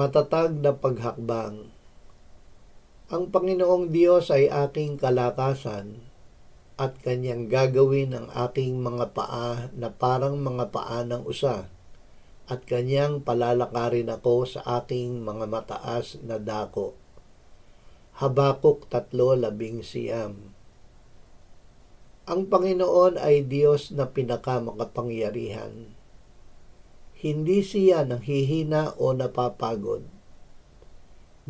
Matatag na paghakbang. Ang Panginoong Diyos ay aking kalakasan at Kanyang gagawin ang aking mga paa na parang mga paa ng usa at Kanyang palalakarin ako sa aking mga mataas na dako. Habakuk 3:11. Ang Panginoon ay Diyos na pinakamakapangyarihan. Hindi siya nanghihina o napapagod.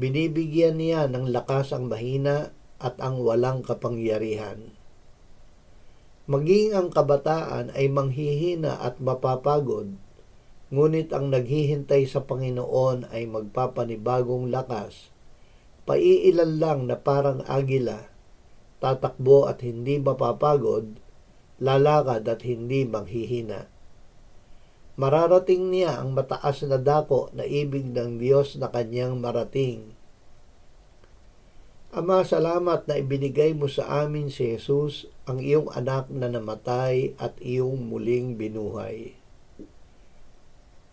Binibigyan niya ng lakas ang mahina at ang walang kapangyarihan. Maging ang kabataan ay manghihina at mapapagod, ngunit ang naghihintay sa Panginoon ay magpapanibagong lakas, paiilan lang na parang agila, tatakbo at hindi mapapagod, lalakad at hindi manghihina. Mararating niya ang mataas na dako na ibig ng Diyos na kanyang marating. Ama, salamat na ibinigay mo sa amin si Jesus, ang iyong anak na namatay at iyong muling binuhay.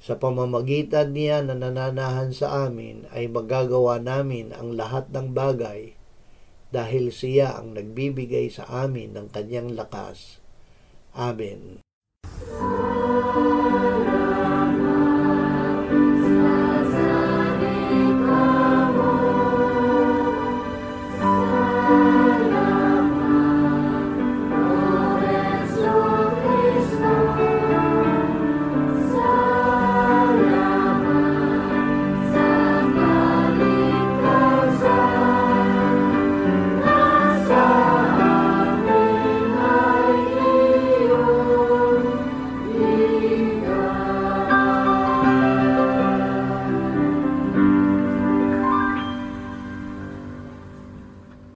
Sa pamamagitan niya na nananahan sa amin ay magagawa namin ang lahat ng bagay dahil siya ang nagbibigay sa amin ng kanyang lakas. Amen.